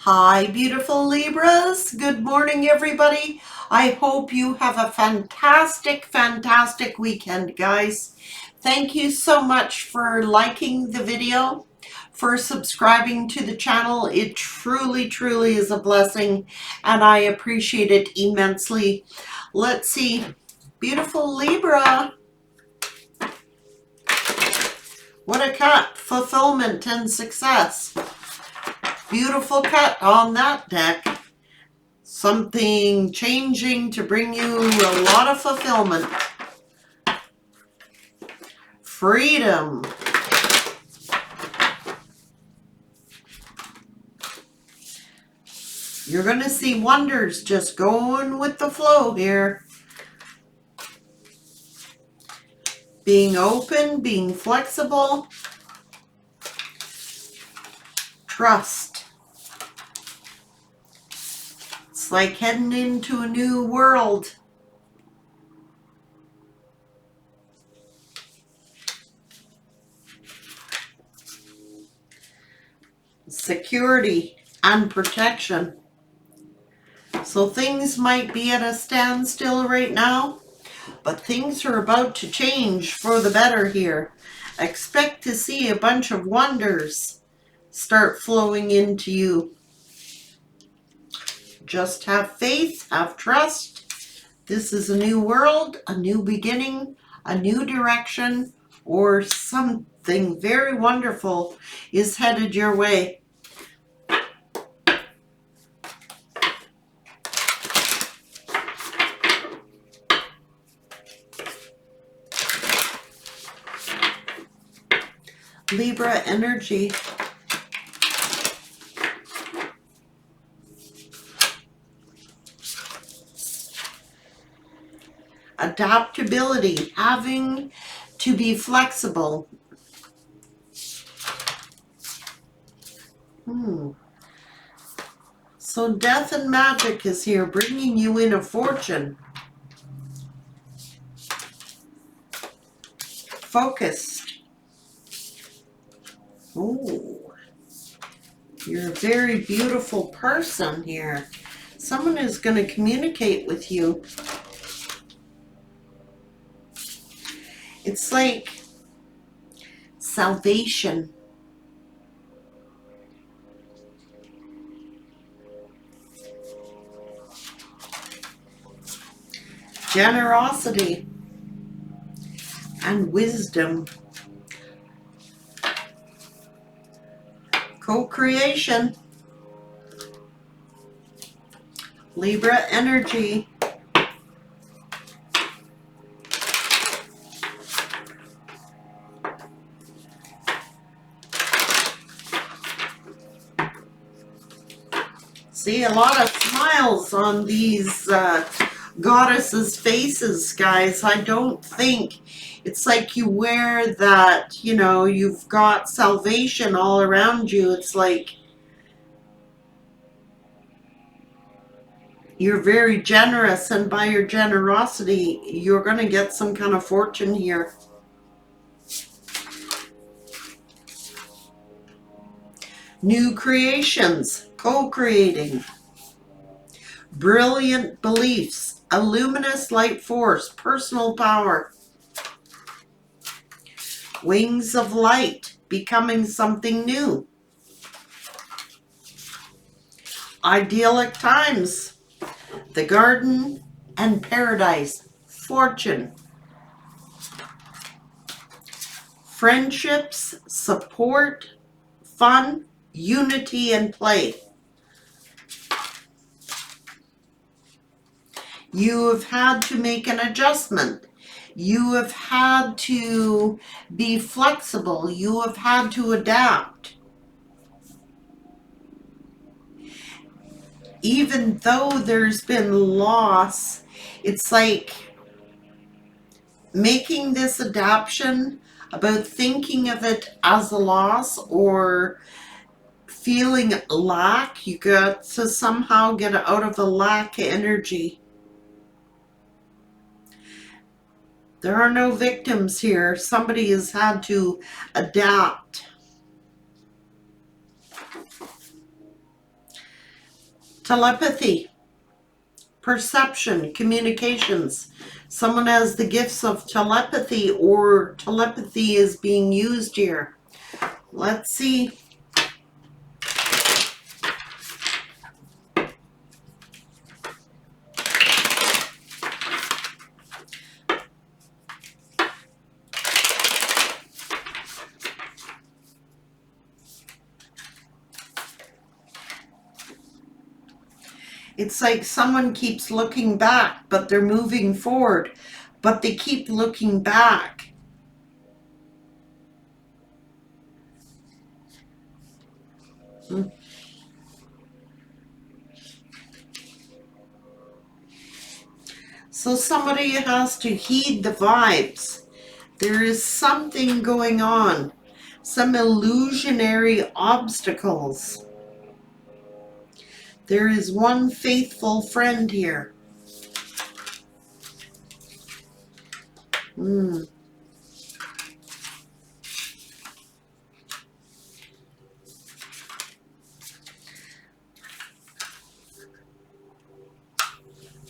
Hi, beautiful Libras. Good morning, everybody. I hope you have a fantastic weekend, guys. Thank you so much for liking the video, for subscribing to the channel. It truly is a blessing, and I appreciate it immensely. Let's see. Beautiful Libra. What a cut. Fulfillment and success. Beautiful cut on that deck. Something changing to bring you a lot of fulfillment. Freedom. You're going to see wonders just going with the flow here. Being open, being flexible. Trust. It's like heading into a new world. Security and protection. So things might be at a standstill right now, but things are about to change for the better here. Expect to see a bunch of wonders start flowing into you. Just have faith, have trust. This is a new world, a new beginning, a new direction, or something very wonderful is headed your way. Libra energy. Adaptability, having to be flexible. So death and magic is here, bringing you in a fortune. Focused. Ooh. You're a very beautiful person here. Someone is going to communicate with you. It's like salvation. Generosity and wisdom. Co-creation. Libra energy. See a lot of smiles on these goddesses' faces, guys. I don't think it's like you wear that, you know, you've got salvation all around you. It's like you're very generous, and by your generosity, you're going to get some kind of fortune here. New creations, co-creating. Brilliant beliefs, a luminous light force, personal power. Wings of light, becoming something new. Idyllic times, the garden and paradise, fortune. Friendships, support, fun, unity, and play. You have had to make an adjustment. You have had to be flexible. You have had to adapt. Even though there's been loss, it's like making this adaptation about thinking of it as a loss or feeling lack. You got to somehow get out of the lack energy. There are no victims here. Somebody has had to adapt. Telepathy, perception, communications. Someone has the gifts of telepathy, or telepathy is being used here. Let's see. It's like someone keeps looking back, but they're moving forward, but they keep looking back. So somebody has to heed the vibes. There is something going on, some illusionary obstacles. There is one faithful friend here.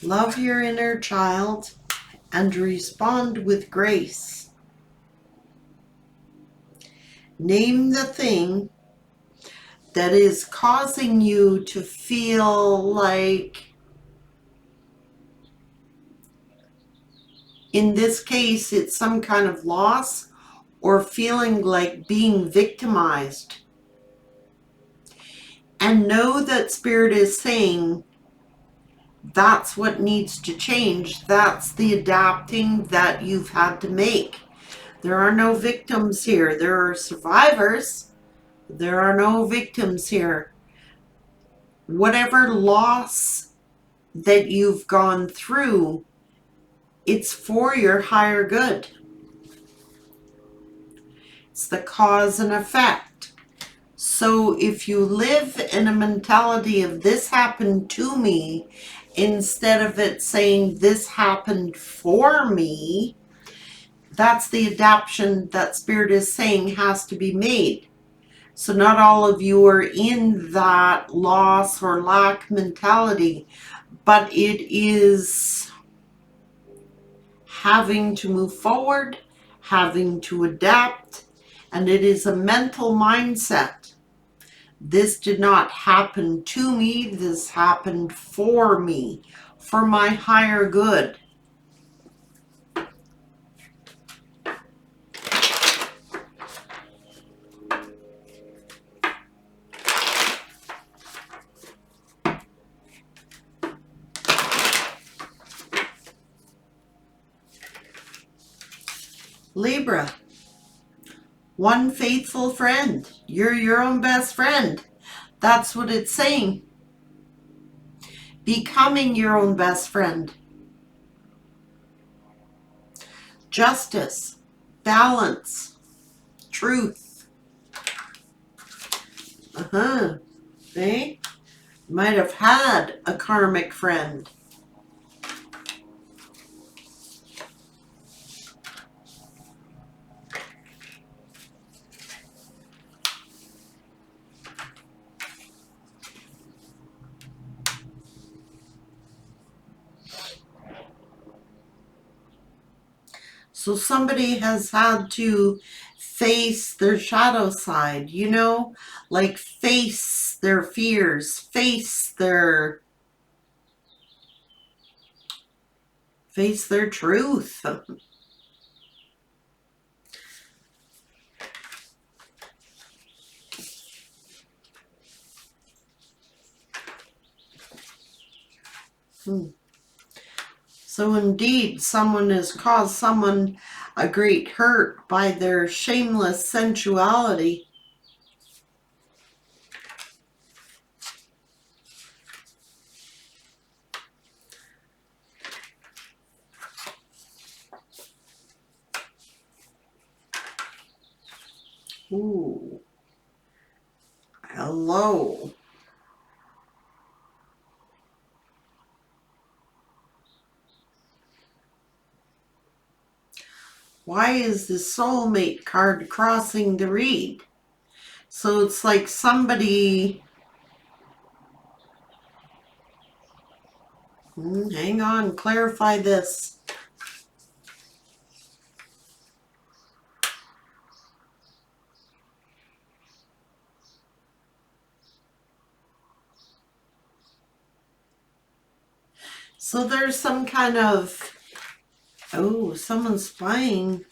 Love your inner child and respond with grace. Name the thing that is causing you to feel like, in this case, it's some kind of loss or feeling like being victimized. And know that Spirit is saying that's what needs to change. That's the adapting that you've had to make. There are no victims here. There are survivors. There are no victims here. Whatever loss that you've gone through, it's for your higher good. It's the cause and effect. So if you live in a mentality of this happened to me, instead of it saying this happened for me, that's the adaptation that Spirit is saying has to be made. So not all of you are in that loss or lack mentality, but it is having to move forward, having to adapt, and it is a mental mindset. This did not happen to me, this happened for me, for my higher good. Libra, one faithful friend. You're your own best friend. That's what it's saying. Becoming your own best friend. Justice, balance, truth. See? Might have had a karmic friend. So somebody has had to face their shadow side, you know, like face their fears, face their truth. So indeed, someone has caused someone a great hurt by their shameless sensuality. Ooh. Hello. Why is the soulmate card crossing the reed? So it's like somebody Hang on, clarify this. So there's some kind of, oh, someone's spying.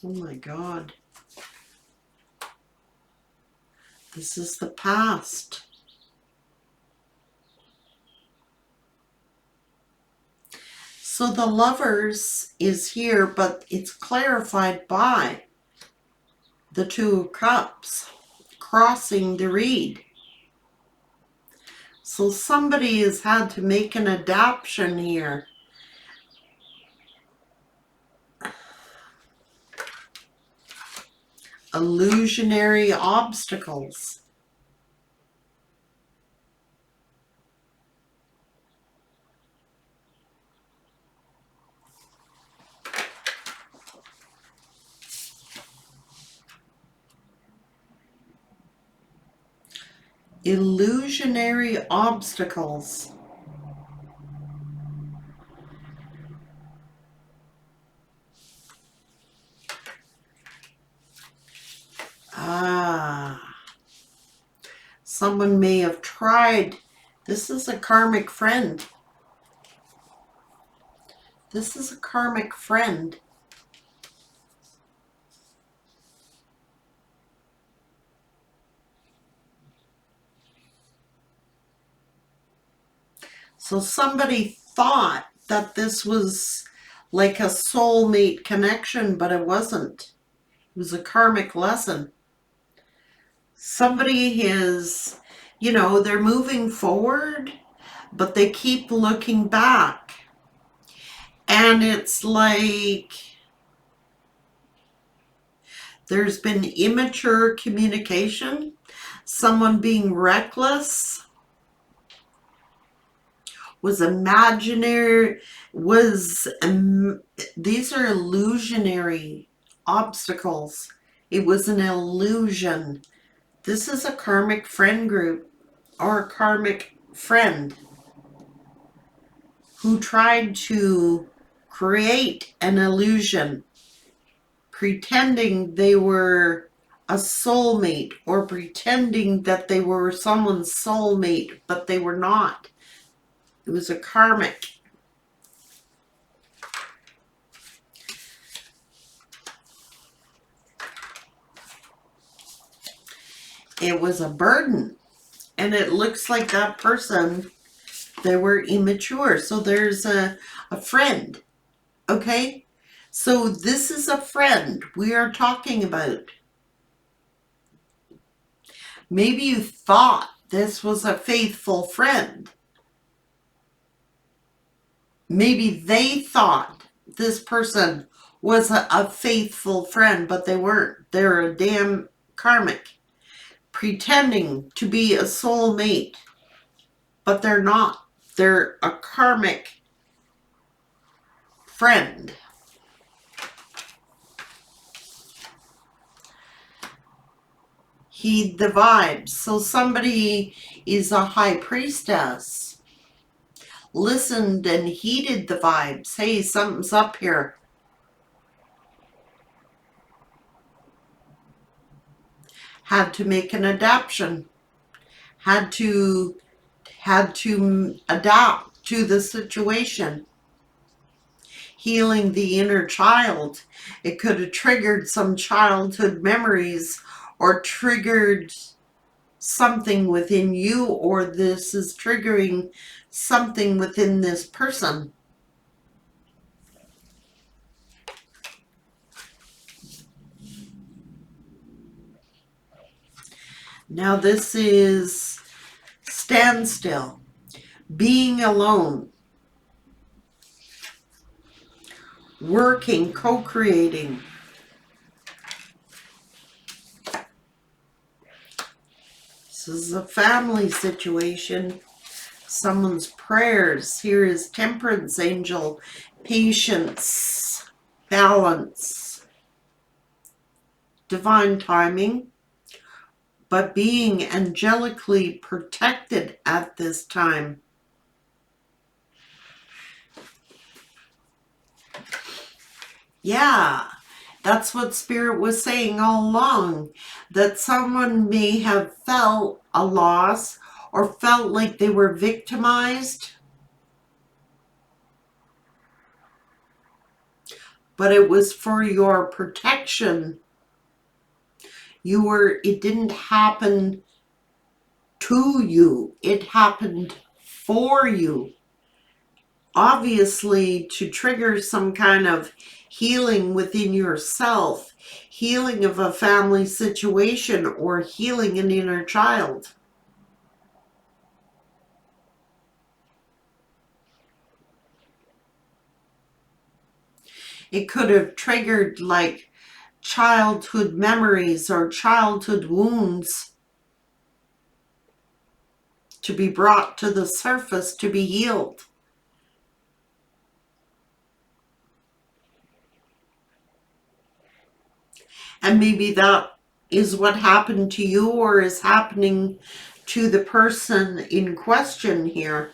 Oh my God. This is the past. So the Lovers is here, but it's clarified by the Two of Cups crossing the reed. So somebody has had to make an adaptation here. Illusionary obstacles. Illusionary obstacles. Someone may have tried. This is a karmic friend. This is a karmic friend. So somebody thought that this was like a soulmate connection, but it wasn't. It was a karmic lesson. Somebody is, they're moving forward, but they keep looking back. And it's like there's been immature communication, someone being reckless, was imaginary, these are illusionary obstacles. It was an illusion. This is a karmic friend group or a karmic friend who tried to create an illusion, pretending they were a soulmate or pretending that they were someone's soulmate, but they were not. It was a karmic. It was a burden. And it looks like that person, they were immature. So there's a friend. Okay? So this is a friend we are talking about. Maybe you thought this was a faithful friend. Maybe they thought this person was a faithful friend, but they weren't. They're a damn karmic, pretending to be a soulmate, but they're not. They're a karmic friend. Heed the vibes. So somebody is a high priestess. Listened and heeded the vibes. Hey, something's up here. Had to make an adaptation. Had to adapt to the situation. Healing the inner child. It could have triggered some childhood memories or triggered something within you, or this is triggering something within this person. Now this is standstill, being alone, working, co-creating. This is a family situation. someone's prayers. Here is Temperance Angel, patience, balance, divine timing, but being angelically protected at this time. Yeah, that's what Spirit was saying all along, that someone may have felt a loss or felt like they were victimized, but it was for your protection. It didn't happen to you, it happened for you. Obviously, to trigger some kind of healing within yourself, healing of a family situation, or healing an inner child. It could have triggered like childhood memories or childhood wounds to be brought to the surface to be healed. And maybe that is what happened to you or is happening to the person in question here.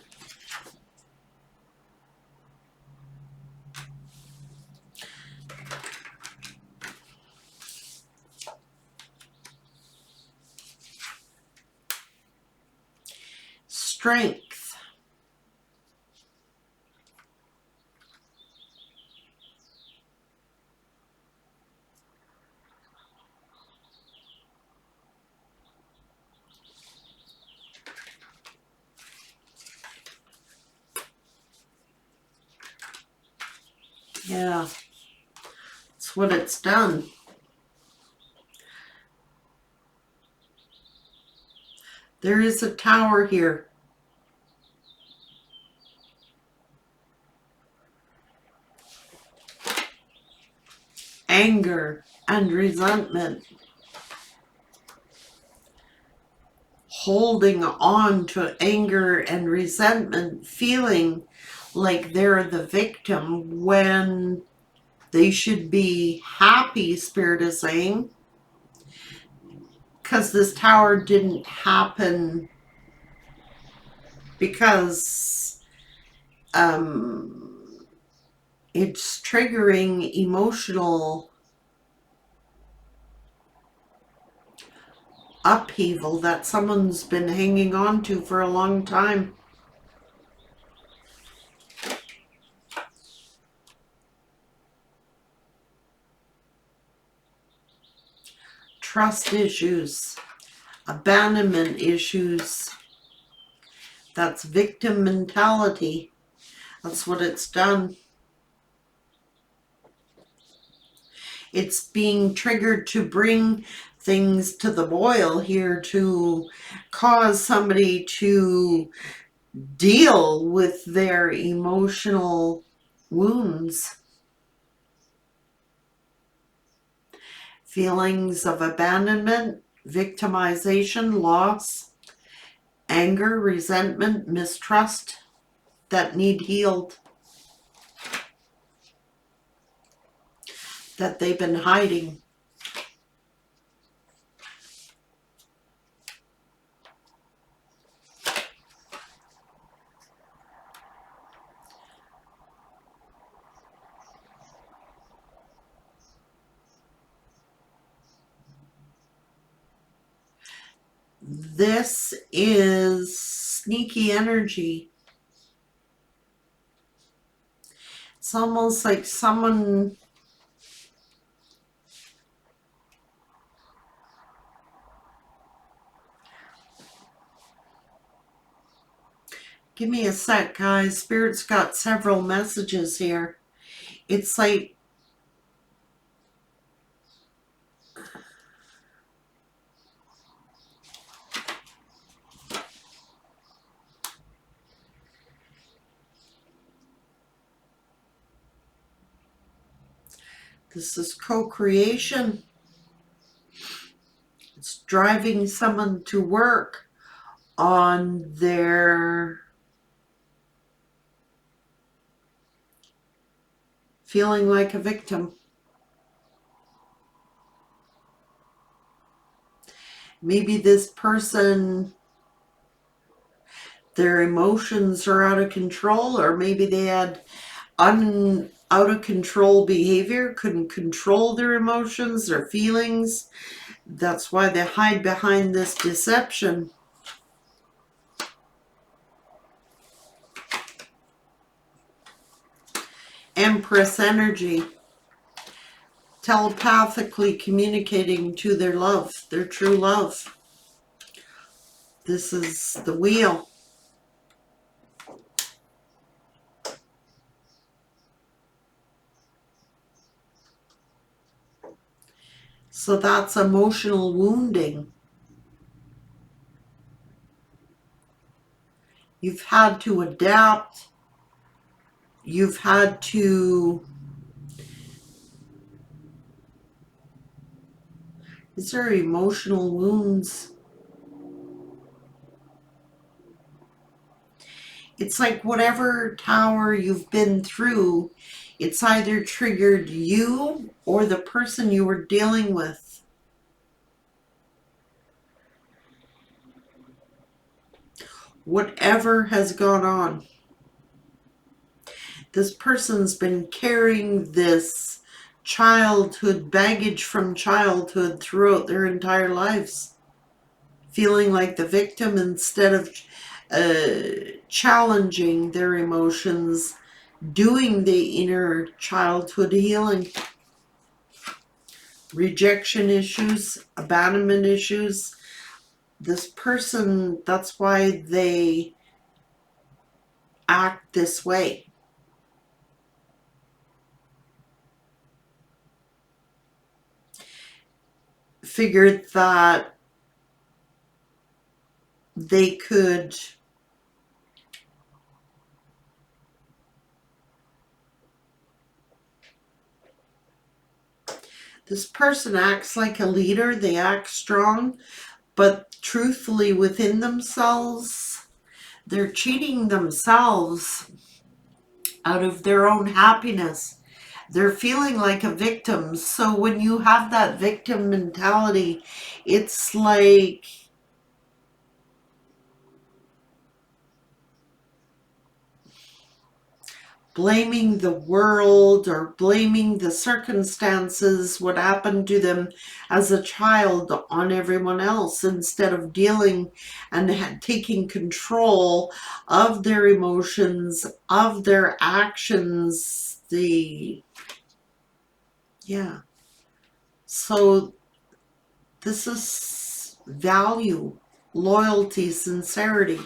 Strength. Yeah, that's what it's done. There is a tower here. Anger and resentment. Holding on to anger and resentment, feeling like they're the victim when they should be happy, Spirit is saying, because this tower didn't happen because it's triggering emotional upheaval that someone's been hanging on to for a long time. Trust issues, abandonment issues. That's victim mentality. That's what it's done. It's being triggered to bring things to the boil here, to cause somebody to deal with their emotional wounds. Feelings of abandonment, victimization, loss, anger, resentment, mistrust that need healed, that they've been hiding. This is sneaky energy. It's almost like someone give me a sec, guys. Spirit's got several messages here. It's like this is co-creation. It's driving someone to work on their feeling like a victim. Maybe this person, their emotions are out of control, or maybe they had out of control behavior, couldn't control their emotions, their feelings. That's why they hide behind this deception. Empress energy. Telepathically communicating to their love, their true love. This is the wheel. So that's emotional wounding. You've had to adapt. You've had to... These are emotional wounds. It's like whatever tower you've been through, it's either triggered you or the person you were dealing with. Whatever has gone on. This person's been carrying this childhood baggage from childhood throughout their entire lives. Feeling like the victim instead of challenging their emotions, doing the inner childhood healing. Rejection issues, abandonment issues. This person, that's why they act this way. Figured that they could this person acts like a leader, they act strong, but truthfully within themselves, they're cheating themselves out of their own happiness. They're feeling like a victim. So when you have that victim mentality, it's like blaming the world or blaming the circumstances, what happened to them as a child, on everyone else, instead of dealing and taking control of their emotions, of their actions. So this is value, loyalty, sincerity.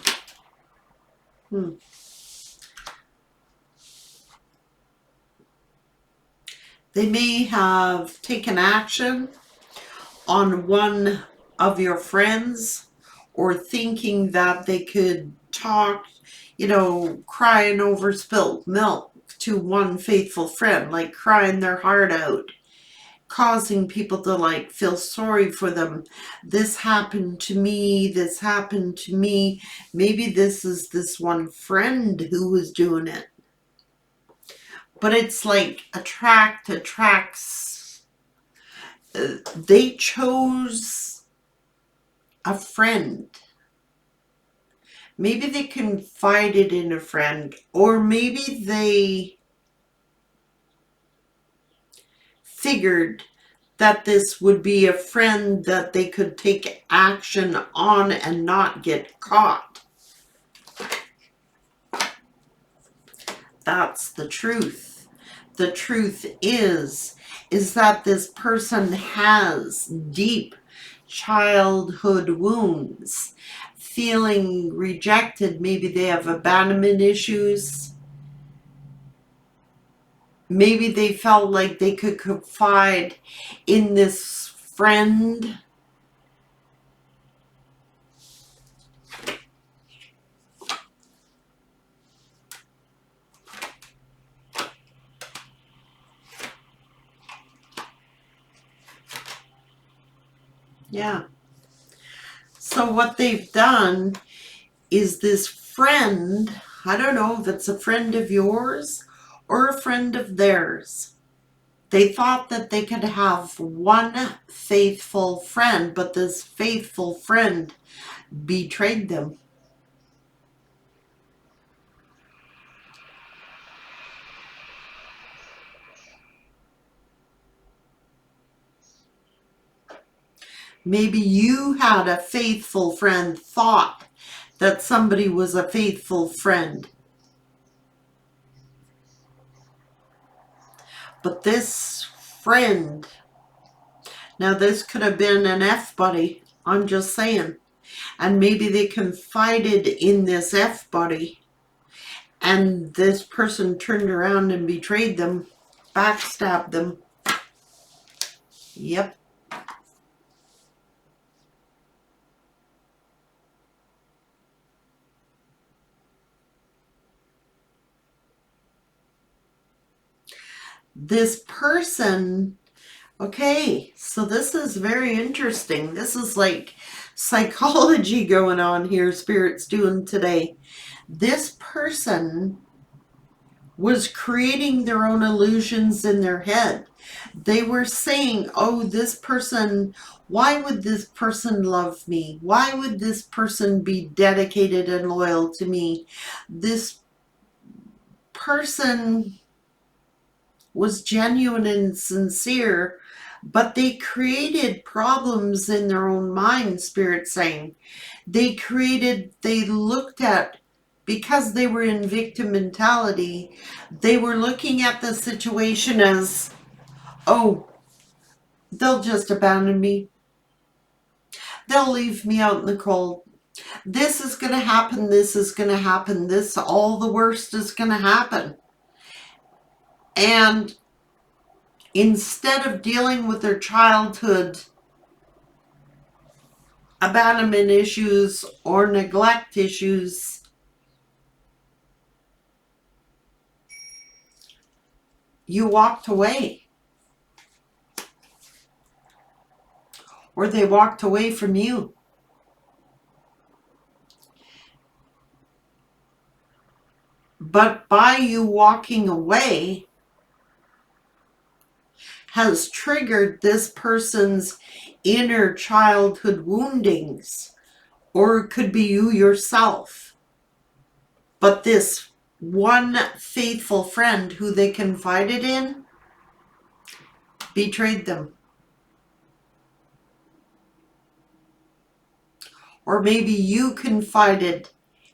They may have taken action on one of your friends, or thinking that they could talk, crying over spilt milk to one faithful friend, like crying their heart out, causing people to feel sorry for them. This happened to me, this happened to me. Maybe this is this one friend who was doing it. But it's like attracts. They chose a friend. Maybe they confided in a friend, or maybe they figured that this would be a friend that they could take action on and not get caught. That's the truth. The truth is that this person has deep childhood wounds, feeling rejected. Maybe they have abandonment issues. Maybe they felt like they could confide in this friend. Yeah. So what they've done is this friend, I don't know if it's a friend of yours or a friend of theirs. They thought that they could have one faithful friend, but this faithful friend betrayed them. Maybe you had a faithful friend, thought that somebody was a faithful friend. But this friend, now this could have been an F buddy, I'm just saying. And maybe they confided in this F buddy, and this person turned around and betrayed them, backstabbed them. Yep. This person, okay, so this is very interesting. This is like psychology going on here, Spirit's doing today. This person was creating their own illusions in their head. They were saying, oh, this person, why would this person love me? Why would this person be dedicated and loyal to me? This person was genuine and sincere, but they created problems in their own mind, Spirit saying. They looked at, because they were in victim mentality, they were looking at the situation as, oh, they'll just abandon me. They'll leave me out in the cold. This is going to happen. This is going to happen. All the worst is going to happen. And instead of dealing with their childhood abandonment issues or neglect issues, you walked away. Or they walked away from you. But by you walking away has triggered this person's inner childhood woundings, or it could be you yourself. But this one faithful friend who they confided in betrayed them. Or maybe you confided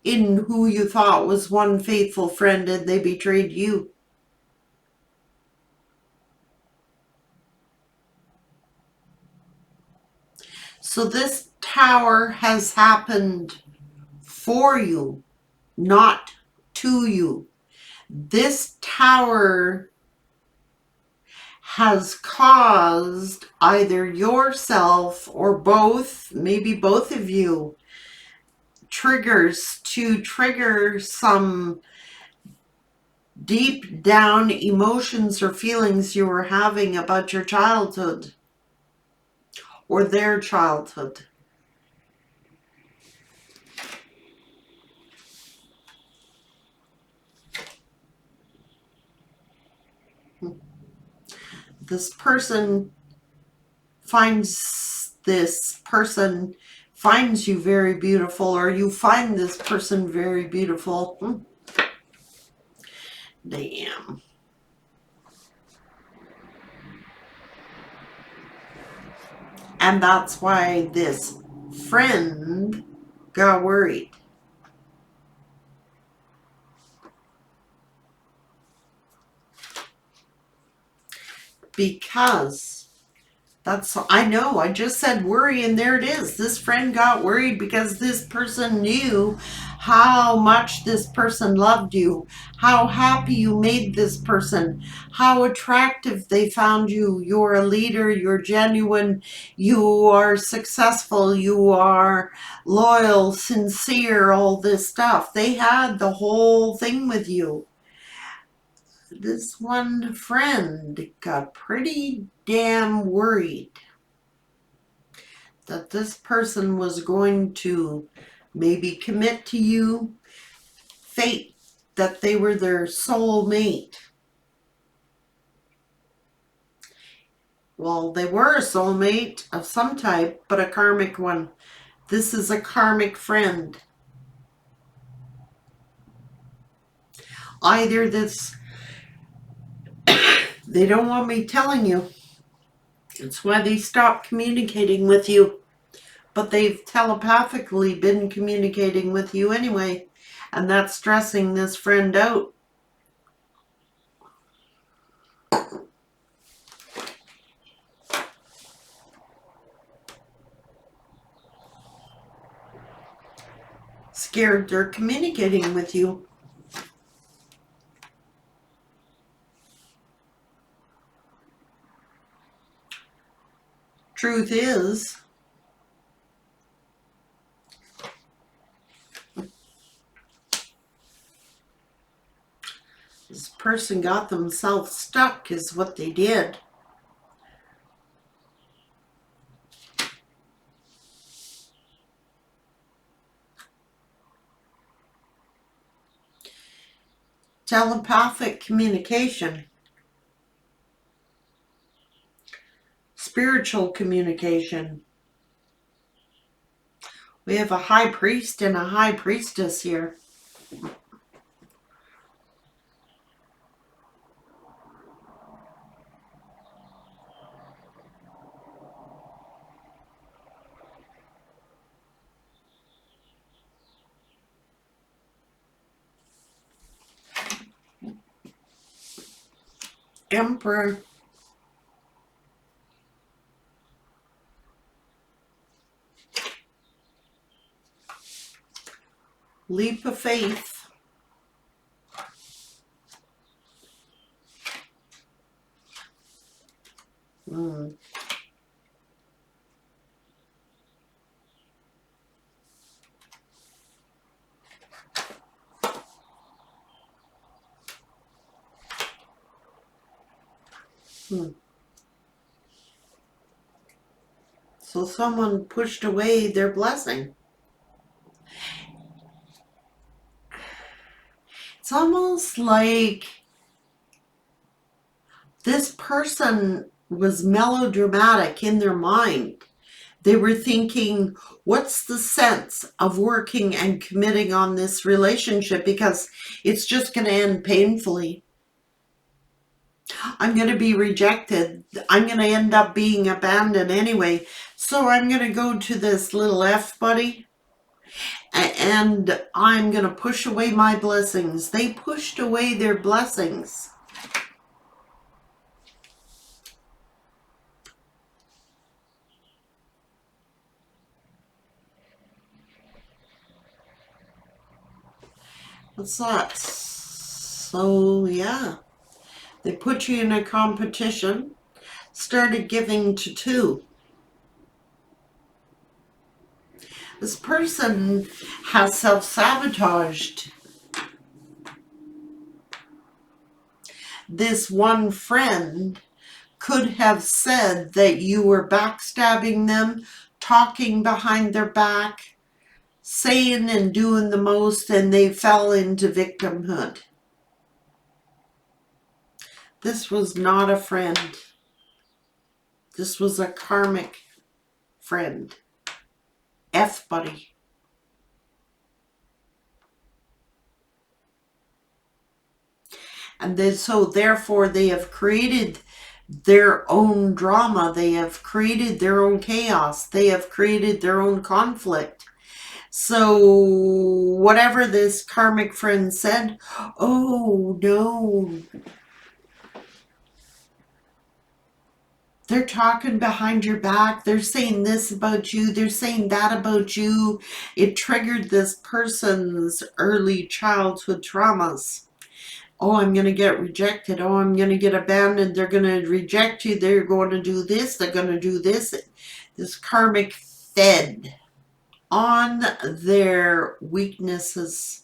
in who you thought was one faithful friend and they betrayed you. So this tower has happened for you, not to you. This tower has caused either yourself or both, maybe both of you, triggers to trigger some deep down emotions or feelings you were having about your childhood or their childhood. This person finds you very beautiful, or you find this person very beautiful. Damn. And that's why this friend got worried. Because I know, I just said worry, and there it is. This friend got worried because this person knew how much this person loved you, how happy you made this person, how attractive they found you. You're a leader, you're genuine, you are successful, you are loyal, sincere, all this stuff. They had the whole thing with you. This one friend got pretty damn worried that this person was going to maybe commit to you, fate, that they were their soul mate. Well, they were a soulmate of some type, but a karmic one. This is a karmic friend. Either this, they don't want me telling you. It's why they stopped communicating with you. But they've telepathically been communicating with you anyway. And that's stressing this friend out. Scared they're communicating with you. Truth is, this person got themselves stuck is what they did. Telepathic communication. Spiritual communication. We have a high priest and a high priestess here. Emperor. Leap of faith. So someone pushed away their blessing. It's almost like this person was melodramatic in their mind. They were thinking, what's the sense of working and committing on this relationship? Because it's just going to end painfully. I'm going to be rejected. I'm going to end up being abandoned anyway. So I'm going to go to this little F buddy and I'm going to push away my blessings. They pushed away their blessings. What's that? So, yeah. They put you in a competition, started giving to two. This person has self-sabotaged. This one friend could have said that you were backstabbing them, talking behind their back, saying and doing the most, and they fell into victimhood. This was not a friend. This was a karmic friend. F buddy. And then, so therefore they have created their own drama. They have created their own chaos. They have created their own conflict. So whatever this karmic friend said, oh no, they're talking behind your back. They're saying this about you. They're saying that about you. It triggered this person's early childhood traumas. Oh, I'm going to get rejected. Oh, I'm going to get abandoned. They're going to reject you. They're going to do this. They're going to do this. This karmic fed on their weaknesses.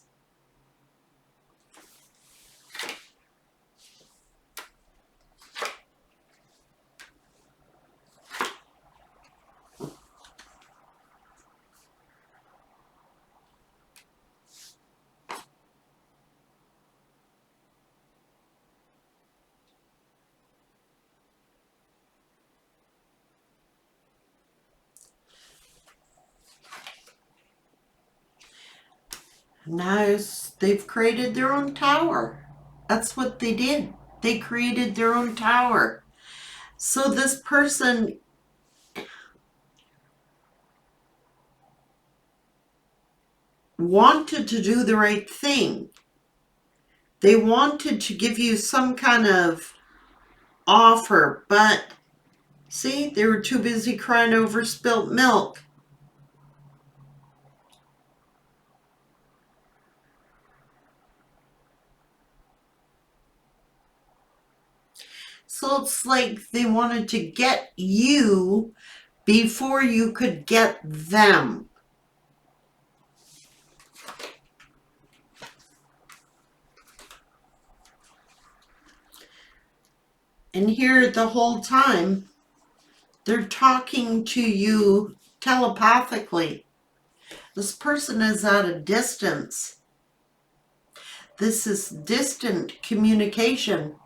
Now they've created their own tower. That's what they did. They created their own tower. So this person wanted to do the right thing. They wanted to give you some kind of offer, but see, they were too busy crying over spilt milk. So it's like they wanted to get you before you could get them. And here the whole time, they're talking to you telepathically. This person is at a distance. This is distant communication.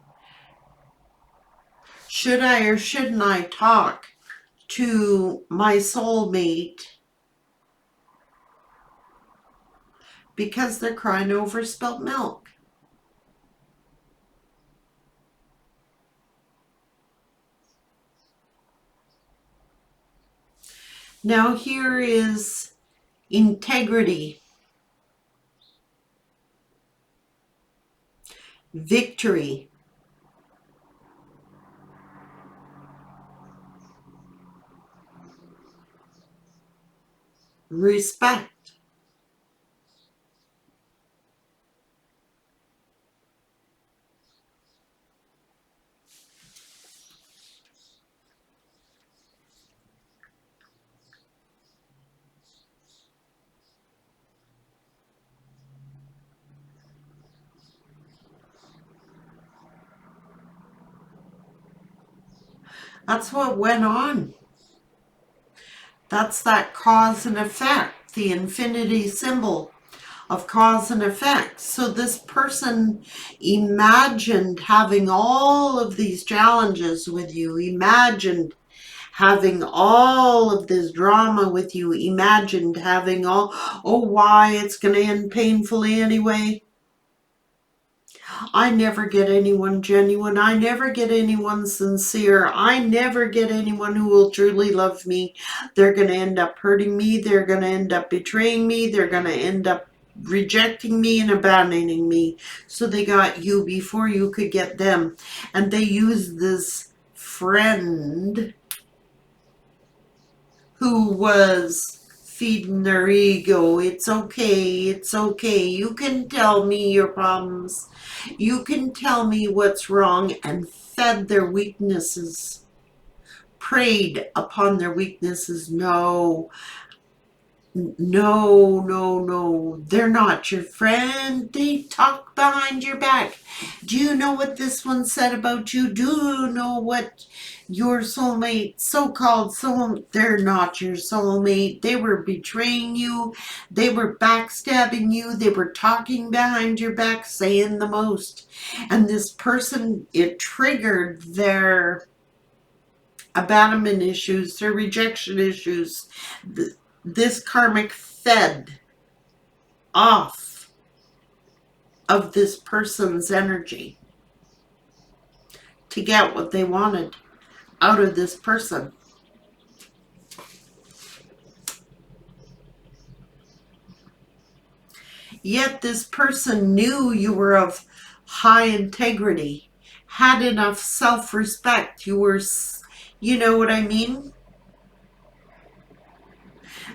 Should I or shouldn't I talk to my soulmate because they're crying over spilt milk? Now here is integrity, victory, respect. That's what went on. That's that cause and effect, the infinity symbol of cause and effect. So this person imagined having all of these challenges with you, imagined having all of this drama with you, imagined having all, oh, why it's going to end painfully anyway. I never get anyone genuine. I never get anyone sincere. I never get anyone who will truly love me. They're going to end up hurting me. They're going to end up betraying me. They're going to end up rejecting me and abandoning me. So they got you before you could get them. And they use this friend who was feeding their ego. It's okay. It's okay. You can tell me your problems. You can tell me what's wrong, and fed their weaknesses, preyed upon their weaknesses. No, no, no, no. They're not your friend. They talk behind your back. Do you know what this one said about you? Do you know what your soulmate, so-called soulmate, they're not your soulmate. They were betraying you. They were backstabbing you. They were talking behind your back, saying the most. And this person, it triggered their abandonment issues, their rejection issues. This karmic fed off of this person's energy to get what they wanted out of this person. Yet this person knew you were of high integrity, had enough self-respect. You were, you know what I mean?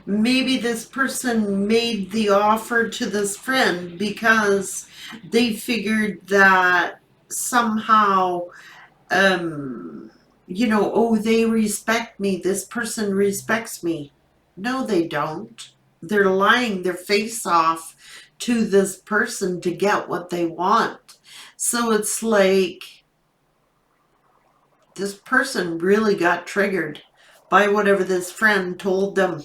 Maybe this person made the offer to this friend because they figured that somehow, you know, oh, they respect me. This person respects me. No, they don't. They're lying their face off to this person to get what they want. So it's like this person really got triggered by whatever this friend told them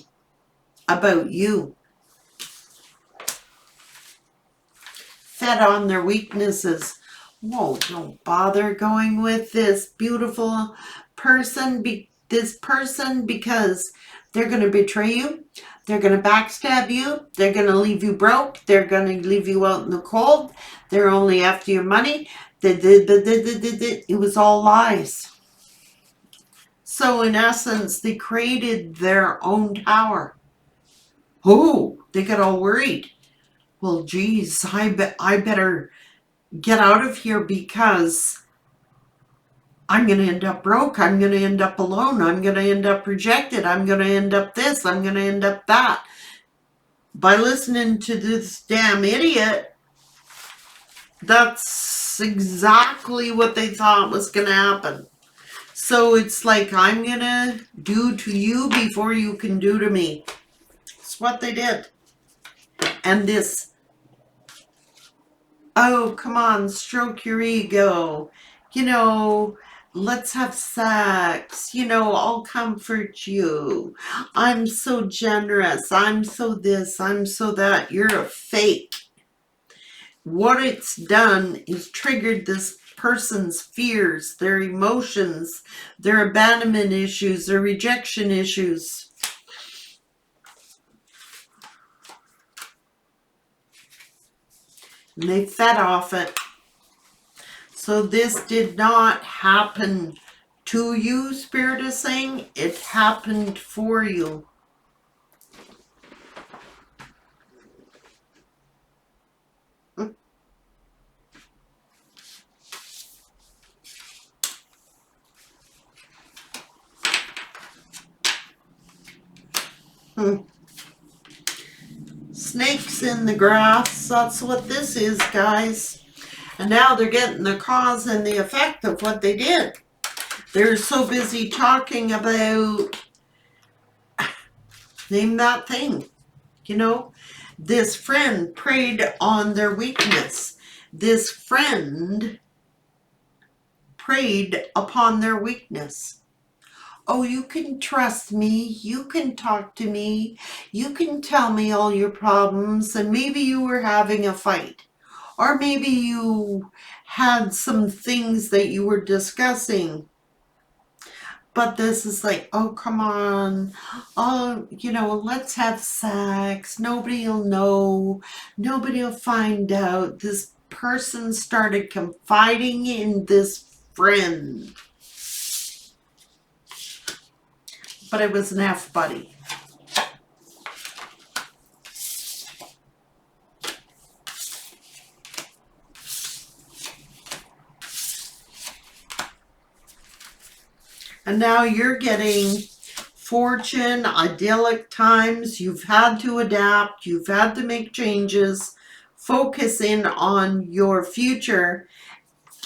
about you. Fed on their weaknesses. Whoa, don't bother going with this beautiful person, this person, because they're going to betray you. They're going to backstab you. They're going to leave you broke. They're going to leave you out in the cold. They're only after your money. It was all lies. So in essence, they created their own tower. Oh, they got all worried. Well, geez, I better get out of here because I'm going to end up broke. I'm going to end up alone. I'm going to end up rejected. I'm going to end up this. I'm going to end up that. By listening to this damn idiot, that's exactly what they thought was going to happen. So it's like, I'm going to do to you before you can do to me. It's what they did. And this, oh, come on, stroke your ego. You know, let's have sex. You know, I'll comfort you. I'm so generous. I'm so this. I'm so that. You're a fake. What it's done is triggered this person's fears, their emotions, their abandonment issues, their rejection issues. And they fed off it. So this did not happen to you, Spirit is saying. It happened for you. Snakes in the grass, that's what this is, guys. And now they're getting the cause and the effect of what they did. They're so busy talking about, name that thing, you know. This friend preyed on their weakness. This friend preyed upon their weakness. Oh, you can trust me. You can talk to me. You can tell me all your problems. And maybe you were having a fight. Or maybe you had some things that you were discussing. But this is like, oh, come on. Oh, you know, let's have sex. Nobody will know. Nobody will find out. This person started confiding in this friend. But it was an F-buddy. And now you're getting fortune, idyllic times. You've had to adapt. You've had to make changes. Focus in on your future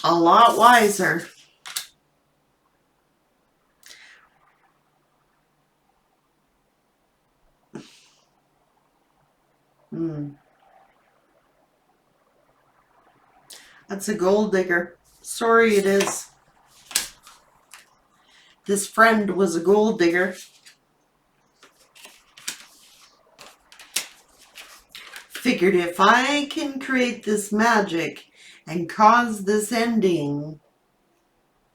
a lot wiser. That's a gold digger. Sorry, it is. This friend was a gold digger. Figured if I can create this magic and cause this ending,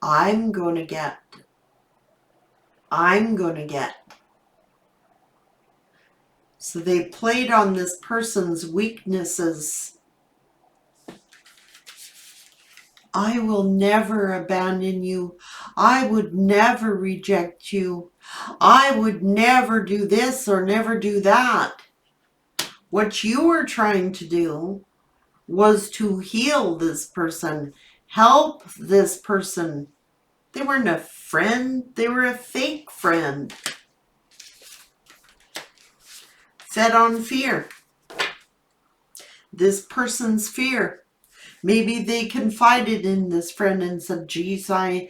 I'm going to get. So they played on this person's weaknesses. I will never abandon you. I would never reject you. I would never do this or never do that. What you were trying to do was to heal this person, help this person. They weren't a friend. They were a fake friend. Fed on fear. This person's fear. Maybe they confided in this friend and said, geez, I'm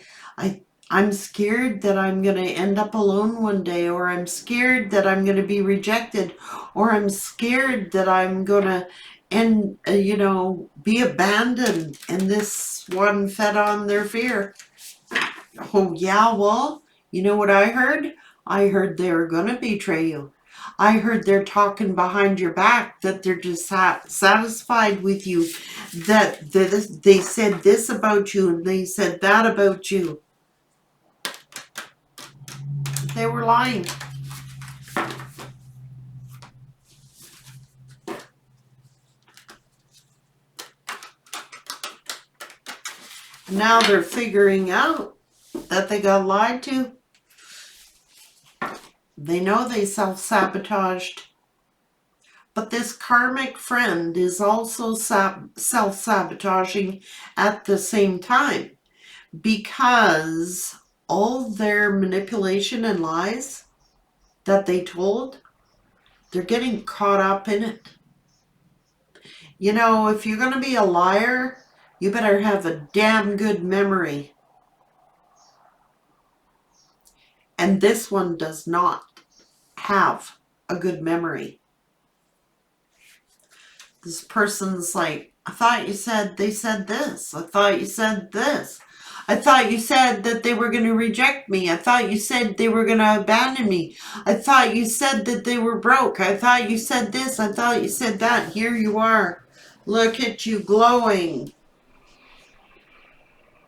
scared that I'm going to end up alone one day, or I'm scared that I'm going to be rejected, or I'm scared that I'm going to be abandoned. And this one fed on their fear. Oh, yeah, well, you know what I heard? I heard they were going to betray you. I heard they're talking behind your back, that they're just satisfied with you, that they said this about you and they said that about you. They were lying. Now they're figuring out that they got lied to. They know they self-sabotaged. But this karmic friend is also self-sabotaging at the same time, because all their manipulation and lies that they told, they're getting caught up in it. You know, if you're going to be a liar, you better have a damn good memory. And this one does not have a good memory. This person's like, I thought you said they said this. I thought you said this. I thought you said that they were going to reject me. I thought you said they were going to abandon me. I thought you said that they were broke. I thought you said this. I thought you said that. Here you are. Look at you glowing.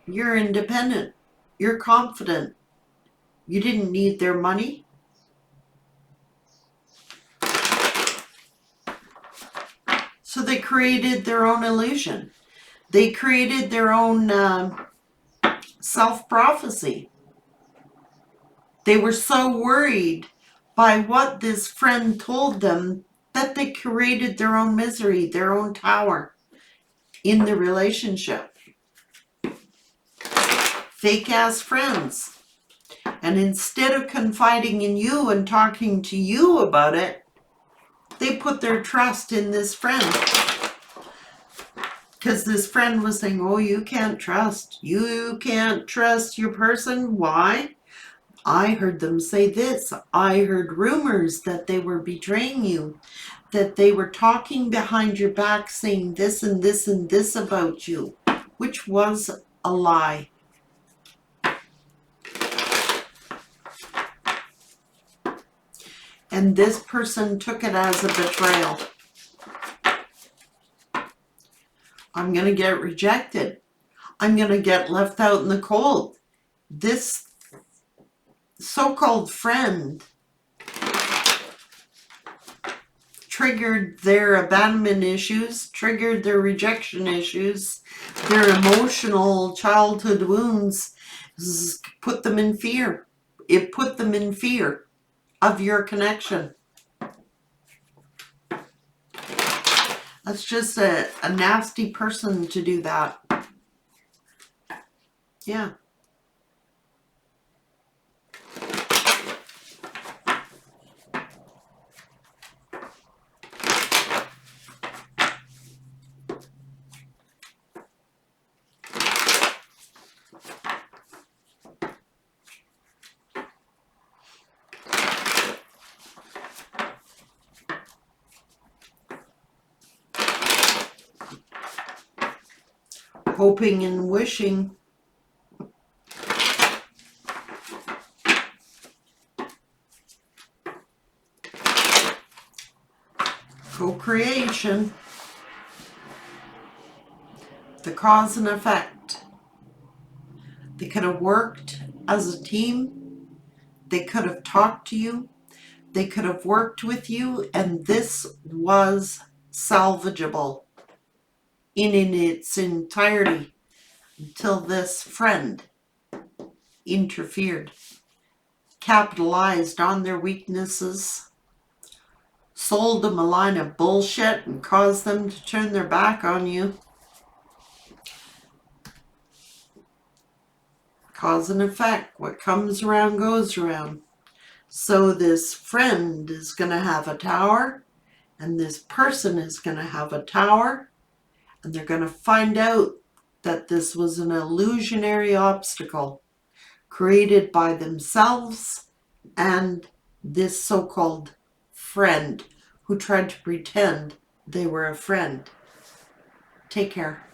You're independent. You're confident. You didn't need their money. So they created their own illusion. They created their own self-prophecy. They were so worried by what this friend told them that they created their own misery, their own tower in the relationship. Fake-ass friends. And instead of confiding in you and talking to you about it, they put their trust in this friend. Because this friend was saying, oh, you can't trust. You can't trust your person. Why? I heard them say this. I heard rumors that they were betraying you, that they were talking behind your back saying this and this and this about you, which was a lie. And this person took it as a betrayal. I'm going to get rejected. I'm going to get left out in the cold. This so-called friend triggered their abandonment issues, triggered their rejection issues, their emotional childhood wounds, put them in fear. It put them in fear of your connection. That's just a nasty person to do that. Yeah. Hoping and wishing. Co-creation. The cause and effect. They could have worked as a team. They could have talked to you. They could have worked with you, and this was salvageable in its entirety until this friend interfered, capitalized on their weaknesses, sold them a line of bullshit, and caused them to turn their back on you. Cause and effect. What comes around goes around. So this friend is going to have a tower, and this person is going to have a tower, and they're going to find out that this was an illusionary obstacle created by themselves and this so-called friend who tried to pretend they were a friend. Take care.